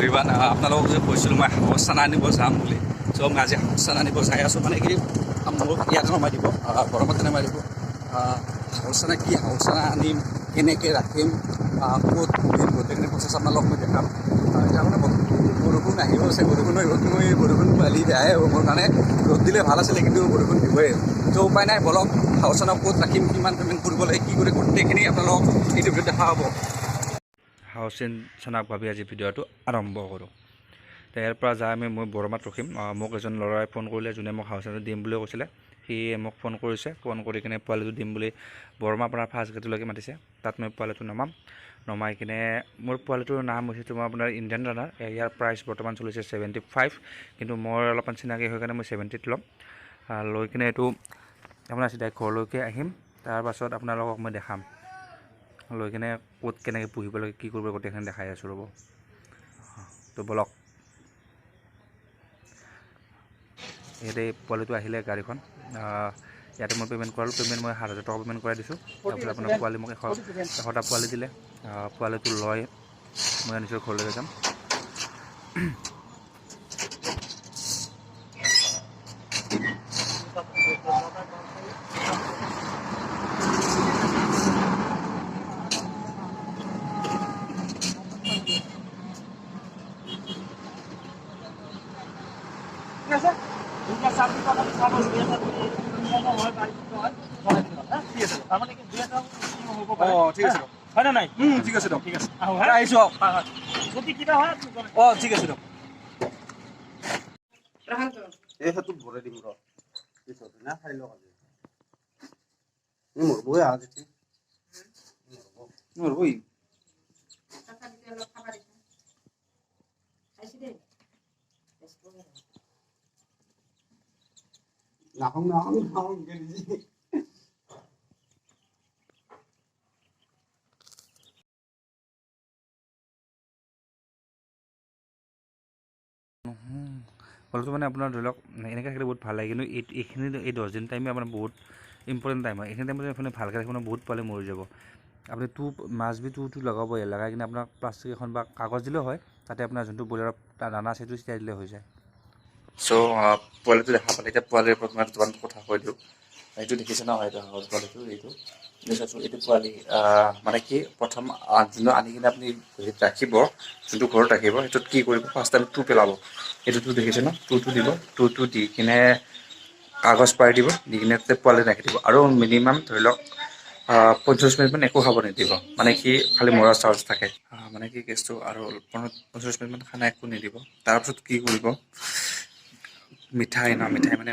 তো ইমান আপোনালোকক যে কৈছিলোঁ মই হাঁহৰ চানা আনিব যাম বুলি। চ' মই আজি হাঁহৰ চানা আনিব যাই আছোঁ। মানে কি মোক ইয়াতে নমাই দিব, গৰমতে নমাই দিব। হাঁহৰ চানা কি, হাঁহৰ চানা আনিম, কেনেকৈ ৰাখিম, ক'ত পুহিম, গোটেইখিনি প্ৰচেছ আপোনালোকক মই দেখাম। এতিয়া মানে বৰষুণ আহিব আছে, বৰষুণ আহিব, কিন্তু এই বৰষুণ পালি বেয়াই হ'ব মোৰ কাৰণে। ৰ'দ দিলে ভাল আছিলে, কিন্তু বৰষুণ দিবই। ত' উপায় নাই, বলক হাঁহৰ চানা ক'ত ৰাখিম, কিমান পে'মেণ্ট কৰিব লাগে, কি কৰি গোটেইখিনি আপোনালোকক এইটো ভিডিঅ'ত দেখা হ'ব। হাঁহৰ চানাক ভাবি আজি ভিডিঅ'টো আৰম্ভ কৰোঁ। তো ইয়াৰ পৰা যাই মই বৰমাত ৰখিম। মোক এজন ল'ৰাই ফোন কৰিলে, যোনে মোক হাঁহৰ চানা দিম বুলি কৈছিলে। সি মোক ফোন কৰিছে, ফোন কৰি কিনে পোৱালিটো দিম বুলি বৰমাৰ পৰা ফাৰ্ষ্ট গেটলৈকে মাতিছে। তাত মই পোৱালিটো নমাই কিনে মোৰ পোৱালিটোৰ নাম হৈছে তোমাৰ আপোনাৰ ইণ্ডিয়ান ৰানাৰ। ইয়াৰ প্ৰাইচ বৰ্তমান চলিছে 75, কিন্তু মই অলপমান চিনাকি হৈ কাৰণে মই 70ত ল'ম। লৈ কিনে এইটো আপোনাৰ চিধাই ঘৰলৈকে আহিম। তাৰপাছত আপোনালোকক মই দেখাম, লৈ কিনে ক'ত কেনেকৈ পুহিব লাগে, কি কৰিব, গোটেইখিনি দেখাই আছোঁ ৰ'ব। তো বলক, ইয়াতে পোৱালিটো আহিলে গাড়ীখন। ইয়াতে মই পে'মেণ্ট কৰালোঁ। পে'মেণ্ট মই 7,000 টকা পে'মেণ্ট কৰাই দিছোঁ। তাৰপিছত আপোনাৰ পোৱালি মোক 100টা পোৱালি দিলে। পোৱালিটো লৈ মই নিজৰ ঘৰলৈকে যাম। ঠিক আছে হয় না নাই? ঠিক আছে দিয়ক, ঠিক আছে আহিছোঁ। যদি কিবা হয় ঠিক আছে দিয়ক। এই হাতত ভৰাই দিম ৰ পিছত না খাই লওক আজি মৰবই আজ মৰবই নাহং গেলি ফলটো মানে আপোনাৰ ধৰি লওক এনেকৈ থাকিলে বহুত ভাল লাগে, কিন্তু এইখিনি এই 10 দিন টাইমে আপোনাৰ বহুত ইম্পৰ্টেণ্ট টাইম হয়। এইখিনি টাইমত আপুনি ভালকৈ ৰাখিব, বহুত পোৱালি মৰি যাব। আপুনি মাছটো লগাবই, লগাই কিনে আপোনাক প্লাষ্টিক এখন বা কাগজ দিলেও হয়, তাতে আপোনাৰ যোনটো ব্ৰইলাৰৰ দানা আছে সেইটো চিটাই দিলে হৈ যায়। চ' পোৱালিটো দেখা পালে, এতিয়া পোৱালিৰ ওপৰত মই দুটামান কথা কৈ দিওঁ। এইটো দেখিছে ন, এইটো হাঁহৰ পোৱালিটো, এইটো পোৱালি মানে কি প্ৰথম যোনটো আনি কিনে আপুনি ৰাখিব, যোনটো ঘৰত ৰাখিব, সেইটোত কি কৰিব, ফাৰ্ষ্ট টাইম পেলাব। এইটো দেখিছে ন, দিব, দি কিনে কাগজ পাৰি দিব, দি কিনে পোৱালি ৰাখি দিব। আৰু মিনিমাম ধৰি লওক 45 মিনিটমান একো খাব নিদিব, মানে কি খালি মৰাৰ চাৰ্জ থাকে। মানে কি কেছটো, আৰু 45 মিনিটমান খানা একো নিদিব। তাৰপিছত কি কৰিব, মিঠাই মানে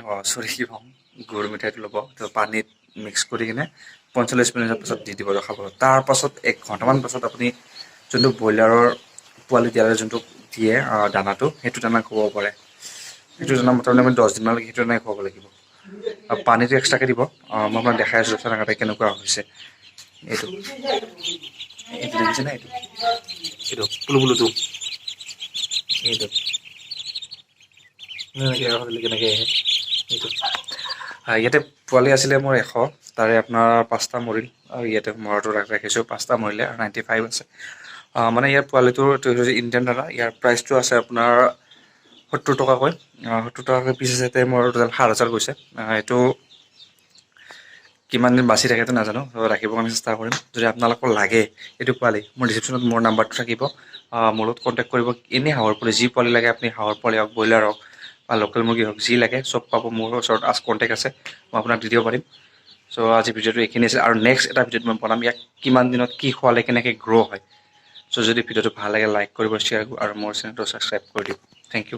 কি ক'ম, গুৰ মিঠাইটো ল'ব, পানীত মিক্স কৰি কিনে 45 মিনিটৰ পাছত দি দিব ৰখাব। তাৰপাছত 1 ঘণ্টামান পাছত আপুনি যোনটো ব্ৰইলাৰৰ পোৱালি দিয়ালে যোনটো দিয়ে দানাটো, সেইটো দানা খুৱাব পাৰে। সেইটো দানা মোটামুটি আমি 10 দিনমানলৈকে সেইটো দানাই খুৱাব লাগিব। আৰু পানীটো এক্সট্ৰাকৈ দিব। মই আপোনাক দেখাই আছোঁ চানাকাতে কেনেকুৱা হৈছে। এইটো দেখিছেনে, এইটো পুলুটো এইটো কেনেকৈ আহে এইটো। ইয়াতে পোৱালি আছিলে মোৰ 100, তাৰে আপোনাৰ 5টা মৰিল। আৰু ইয়াতে মৰাটো ৰাখিছোঁ, 5টা মৰিলে, আৰু 95 আছে। মানে ইয়াৰ পোৱালিটোৰ ইণ্ডিয়ান দানা, ইয়াৰ প্ৰাইচটো আছে আপোনাৰ 70 টকাকৈ। 70 টকাকৈ পিচ আছে। মোৰ টোটেল 7,000 গৈছে। এইটো কিমান দিন বাচি থাকেতো নাজানো, ৰাখিবৰ কাৰণে চেষ্টা কৰিম। যদি আপোনালোকৰ লাগে এইটো পোৱালি, মোৰ ডিছক্ৰিপশ্যনত মোৰ নাম্বাৰটো থাকিব, মোৰ লগত কণ্টেক্ট কৰিব। এনেই হাঁহৰ পোৱালি, যি পোৱালি লাগে আপুনি, হাঁহৰ পোৱালি হওক, ব্ৰইলাৰ হওক বা লোকেল মুৰ্গী হওক, যি লাগে চব পাব। মোৰ ওচৰত কণ্টেক্ট আছে, মই আপোনাক দি দিব পাৰিম। চ' আজি ভিডিঅ'টো এইখিনি আছিল, আৰু নেক্সট এটা ভিডিঅ'ত মই বনাম ইয়াক কিমান দিনত কি খোৱালে কেনেকৈ গ্ৰ' হয়। চ' যদি ভিডিঅ'টো ভাল লাগে, লাইক কৰিব, শ্বেয়াৰ কৰিব, আৰু মোৰ চেনেলটো ছাবস্ক্ৰাইব কৰি দিম। Thank U.